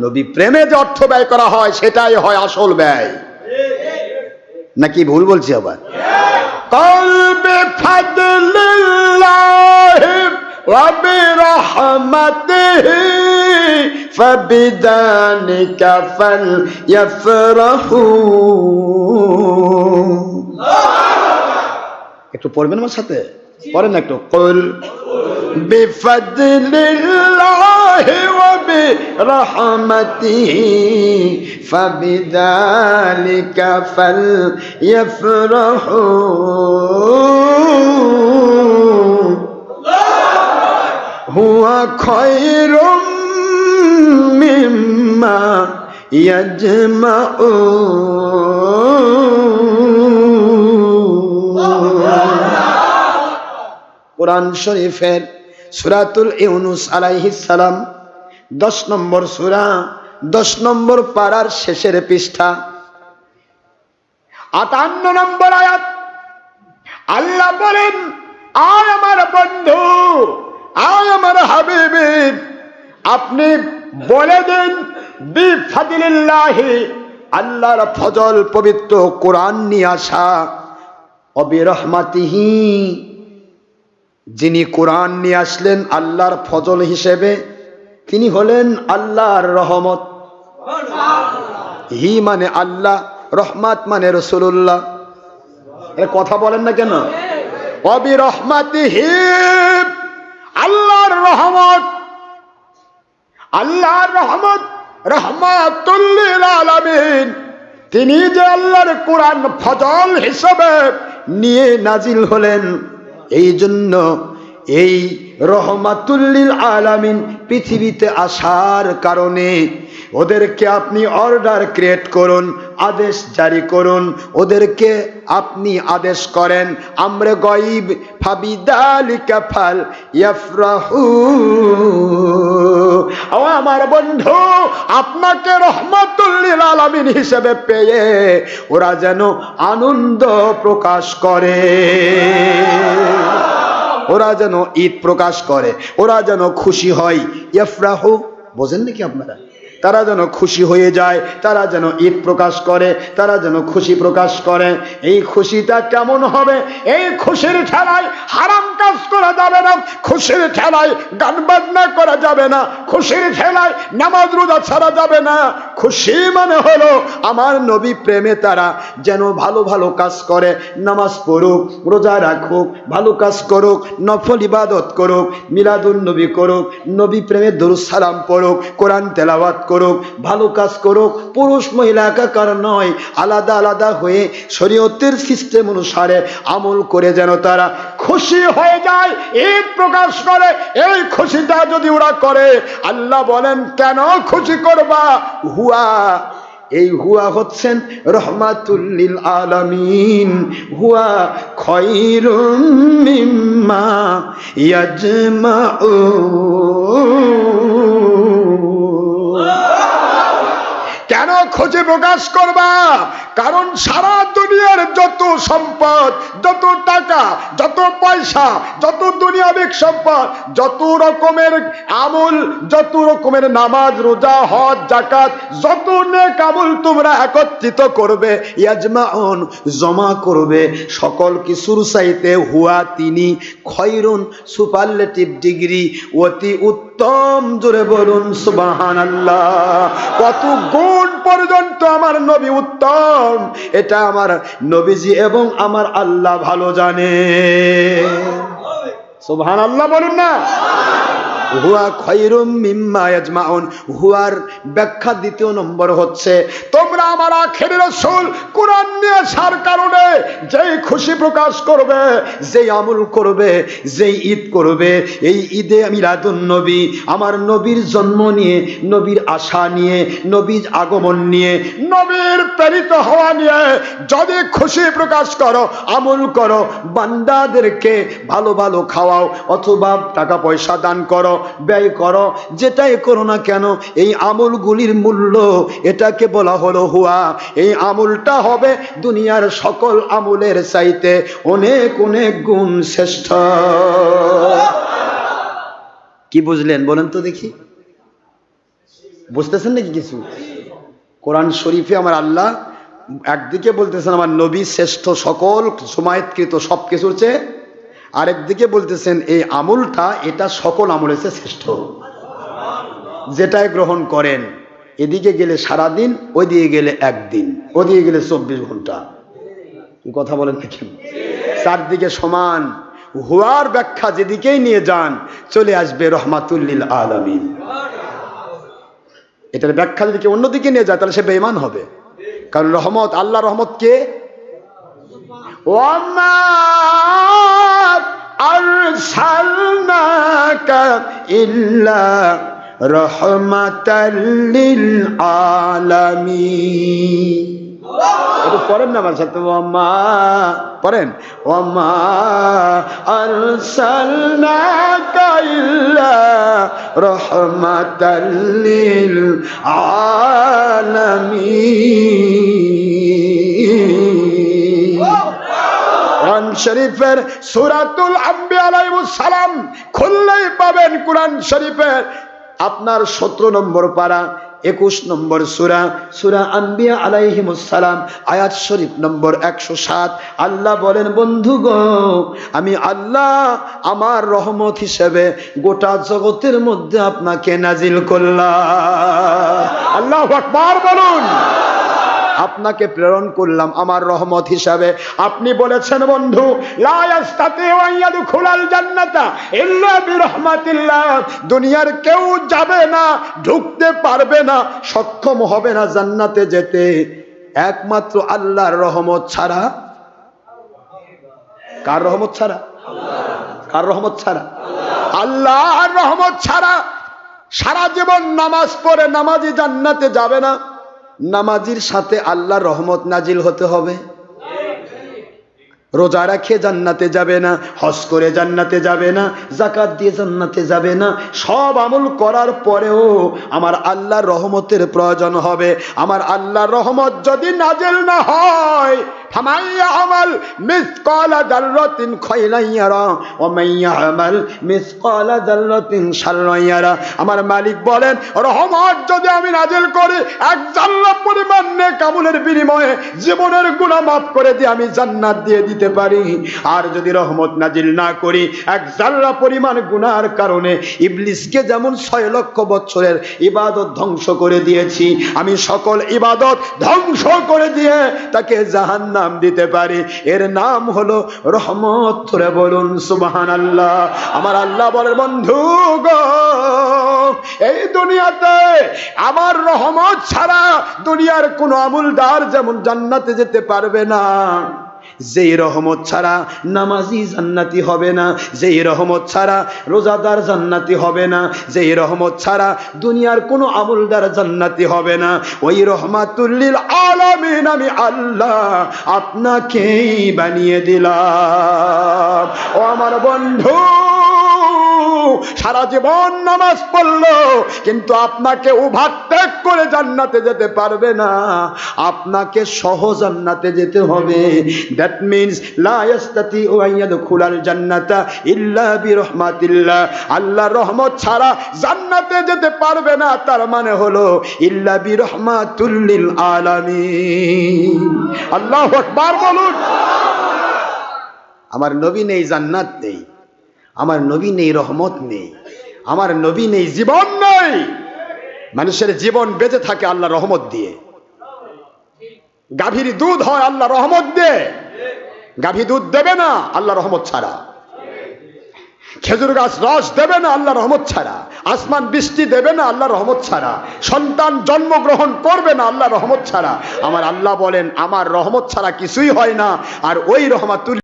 নবী প্রেমে যে অর্থ ব্যয় করা হয় সেটাই হয় আসল ব্যয়, নাকি ভুল বলছি আবার? কলবে ফাদলিল্লাহি ওয়া বিরহমাতিহি ফাবিযালিকা ফালইফরাহু। একটু পড়বেন আমার সাথে, পড়েন না একটু। কুল বিফাদলিল্লাহি ওয়া বিরহমাতিহি ফাবিযালিকা ফালইফরাহু হুয়া খায়রুম মিম্মা ইয়াজমাউন। কোরআন শরীফের সূরাতুল ইউনুস আলাইহিস সালাম 10 নম্বর সূরা 10 নম্বর পারার শেষের পৃষ্ঠা 58 নম্বর আয়াত আল্লাহ বলেন, আয় আমার বন্ধু, আয় আমার হাবিবি, আপনি বলে দিন বিফাদিলিল্লাহি, আল্লাহর ফজল পবিত্র কোরআন নিয়ে আসা, অবিরহমাতিহি, যিনি কোরআন নিয়ে আসলেন আল্লাহর ফজল হিসেবে তিনি হলেন আল্লাহর রহমত। হি মানে আল্লাহ, রহমত মানে রাসূলুল্লাহ। এর কথা বলেন না কেন? অবিরহমাতিহি, আল্লাহর রহমত, আল্লাহর রহমত, রহমাতুল লিল আলামিন। তিনি যে আল্লাহর কোরআন ফজল হিসেবে নিয়ে নাজিল হলেন, এই জন্য এই রহমাতুল লিল আলামিন পৃথিবীতে আসার কারণে ওদেরকে আপনি অর্ডার ক্রিয়েট করুন, আদেশ জারি করুন, ওদেরকে আপনি আদেশ করেন আমরে গায়ব ফাবিযালিকা ফাল ইয়াফরাহু। ও আমার বন্ধু, আপনাকে রহমাতুল লিল আলামিন হিসেবে পেয়ে ওরা যেন আনন্দ প্রকাশ করে, ওরা যেন ঈদ প্রকাশ করে, ওরা যেন খুশি হয়। ইয়াফরাহু বোঝেন নাকি আপনারা? তারা যেন খুশি হয়ে যায়, তারা যেন ঈদ প্রকাশ করে, তারা যেন খুশি প্রকাশ করে। এই খুশিটা কেমন হবে? এই খুশির ঠেলায় হারাম কাজ করা যাবে না, খুশির ঠেলায় গান বাজনা করা যাবে না, খুশির ঠেলায় নামাজ রোজা ছাড়া যাবে না। খুশি মানে হলো আমার নবী প্রেমে তারা যেন ভালো ভালো কাজ করে, নামাজ পড়ুক, রোজা রাখুক, ভালো কাজ করুক, নফল ইবাদত করুক, মিলাদুন নবী করুক, নবী প্রেমে দরুদ সালাম পড়ুক, কোরআন তেলাওয়াত করুক, ভালো কাজ করুক। পুরুষ মহিলা একাকার নয়, আলাদা আলাদা হয়ে শরীয়তের সিস্টেম অনুসারে আমল করে যেন তারা খুশি হয়ে যায়, ঈদ প্রকাশ করে। এই খুশিটা যদি ওরা করে, আল্লাহ বলেন কেন খুশি করবা? হুয়া, এই হুয়া হচ্ছেন রহমাতুল লিল আলামিন, হুয়া খায়রুম মিম্মা ইয়াজমাউন। কেন খুশি প্রকাশ করবা? কারণ সারা দুনিয়ার যত সম্পদ, যত টাকা, যত পয়সা, যত দুনিয়াবিক সম্পদ, যত রকমের আমল, যত রকমের নামাজ রোজা হজ জাকাত, যত নেক আমল তোমরা একত্রিত করবে, ইয়াজমাউন জমা করবে, সকল কিছুর চাইতে হুয়া তিনি খয়রুন সুপারলেটিভ ডিগ্রি, অতি উত্তম। জোরে বলুন সুবহানাল্লাহ। কত গুণ পর্যন্ত আমার নবী উত্তম, এটা আমার নবীজি এবং আমার আল্লাহ ভালো জানে। সুবহানাল্লাহ বলুন না। হুয়া খায়রুম মিম্মা ইয়াজমাউন, হুয়ার ব্যাখ্যা দ্বিতীয় নম্বর হচ্ছে তোমরা আমার আখেরি রাসূল কোরআন নিয়ে আসার কারণে যেই খুশি প্রকাশ করবে, যেই আমল করবে, যেই ঈদ করবে, এই ঈদে মিলাদুন নবী, আমার নবীর জন্ম নিয়ে, নবীর আশা নিয়ে, নবীর আগমন নিয়ে, নবীর প্রেরিত হওয়া নিয়ে যদি খুশি প্রকাশ করো, আমল করো, বান্দাদেরকে ভালো ভালো খাওয়াও অথবা টাকা পয়সা দান করো, ব্যয় করো, যেটাই করো না কেন, এই আমলগুলির মূল্য এটাকে বলা হলো হুয়া। এই আমলটা হবে দুনিয়ার সকল আমলের চাইতে অনেক অনেক গুণ শ্রেষ্ঠ। কি বুঝলেন বলেন তো দেখি? বুঝতেছেন নাকি কিছু? কোরআন শরীফে আমার আল্লাহ একদিকে বলতেছেন আমার নবী শ্রেষ্ঠ সকল সুমায়েতকৃত সব কিছুর চেয়ে, আরেকদিকে বলতেছেন এই আমলটা এটা সকল আমলের চেয়ে শ্রেষ্ঠ, যেটাই গ্রহণ করেন। এদিকে গেলে সারাদিন, ওইদিকে গেলে একদিন, ওদিকে গেলে 24 ঘন্টা। কি কথা বলেন দেখেন? চারদিকে সমান হুয়ার ব্যাখ্যা যেদিকেই নিয়ে যান চলে আসবে রহমাতুল লিল আলামিন। এটার ব্যাখ্যা যদি কেউ অন্যদিকে নিয়ে যায় তাহলে সে বেঈমান হবে। কারণ রহমত, আল্লাহ রহমত কে? ওয়ামা আরসালনাকা ইল্লা রাহমাতাল লিল আলামিন। একটু পড়েন না আমার সাথে, ওয়ামা পড়েন, ওয়ামা আরসালনাকা ইল্লা রাহমাতাল লিল আলামিন। কোরআন শরীফের সূরাতুল আম্বিয়া আলাইহিস সালাম খুললেই পাবেন কোরআন শরীফের আপনার 17 নম্বর পারা 21 নম্বর সূরা, সূরা আম্বিয়া আলাইহিস সালাম আয়াত শরীফ নম্বর 107। আল্লাহ বলেন, বন্ধু গো, আমি আল্লাহ আমার রহমত হিসেবে গোটা জগতের মধ্যে আপনাকে নাজিল করলাম। আল্লাহু আকবার বলুন। আপনাকে প্রেরণ করলাম আমার রহমত হিসাবে। আপনি বলেছেন বন্ধু, লা ইয়াস্তাতিউ আন ইয়াদখুলাল জান্নাতা ইল্লা বিরহমাতিল্লাহ, দুনিয়ার কেউ যাবে না, ঢুকতে পারবে না, সক্ষম হবে না জান্নাতে যেতে একমাত্র আল্লাহর রহমত ছাড়া। কার রহমত ছাড়া? কার রহমত ছাড়া? আল্লাহর রহমত ছাড়া। সারা জীবন নামাজ পড়ে নামাজি জান্নাতে যাবে না, নামাজির সাথে আল্লাহর রহমত নাজিল হতে হবে। রোজা রাখে জান্নাতে যাবে না, হজ করে জান্নাতে যাবে না, যাকাত দিয়ে জান্নাতে যাবে না। সব আমল করার পরেও আমার আল্লাহর রহমতের প্রয়োজন হবে। আমার আল্লাহর রহমত যদি নাজিল না হয়, ফামান ইয়ামাল মিসকালা যাররাতিন খায়রান ইয়ারা ওয়া মান ইয়ামাল মিসকালা যাররাতিন শাররান ইয়ারা। আমার মালিক বলেন, রহমত যদি আমি নাজিল করি, এক জাল্লা পরিমাণ নেক আমলের বিনিময়ে জীবনের গুনাহ মাফ করে দিয়ে আমি জান্নাত দিয়ে দিতে পারি। আর যদি রহমত নাজিল না করি, এক জাল্লা পরিমাণ গুনাহর কারণে ইবলিসকে যেমন 6 লক্ষ বছরের ইবাদত ধ্বংস করে দিয়েছি, আমি সকল ইবাদত ধ্বংস করে দিয়ে তাকে জাহান্নাম দিতে পারি। এর নাম হলো রহমত। ধরে বলুন সুবহানাল্লাহ। আমার আল্লাহ বলে, বন্ধু গো, এই দুনিয়াতে আমার রহমত ছাড়া দুনিয়ার কোন আমলদার যেমন জান্নাতে যেতে পারবে না, যেই রহমত ছাড়া নামাজি জান্নাতি হবে না, যেই রহমত ছাড়া রোজাদার জান্নাতি হবে না, যেই রহমত ছাড়া দুনিয়ার কোনো আমলদার জান্নাতি হবে না, ওই রহমাতুল লিল আলামিন আমি আল্লাহ আপনাকেই বানিয়ে দিলাম। ও আমার বন্ধু, সারা জীবন নামাজ পড়লো কিন্তু আপনাকে ওভারটেক করে জান্নাতে যেতে পারবে না, আপনাকে সহ জান্নাতে যেতে হবে। দ্যাট মিন্স লা ইয়াস্তাতিউ আন ইয়াদখুলাল জান্নাতা ইল্লা বিরহমাতিল্লাহ, আল্লাহর রহমত ছাড়া জান্নাতে যেতে পারবে না, তার মানে হলো ইল্লা বিরহমাতুল লিল আলামিন। আল্লাহু আকবার বলুন। আমার নবী নেই, জান্নাত নেই, আমার নবী নেই, রহমত নেই, আমার নবী নেই, জীবন নেই। মানুষের জীবন বেঁচে থাকে আল্লাহ রহমত দিয়ে। গাভীর দুধ হয় আল্লাহ রহমত দিয়ে, গাভী দুধ দেবে না আল্লাহ রহমত ছাড়া। খেজুর গাছ রস দেবে না আল্লাহ রহমত ছাড়া। আসমান বৃষ্টি দেবে না আল্লাহ রহমত ছাড়া। সন্তান জন্মগ্রহণ করবে না আল্লাহ রহমত ছাড়া। আমার আল্লাহ বলেন, আমার রহমত ছাড়া কিছুই হয় না। আর ওই রহমাতুল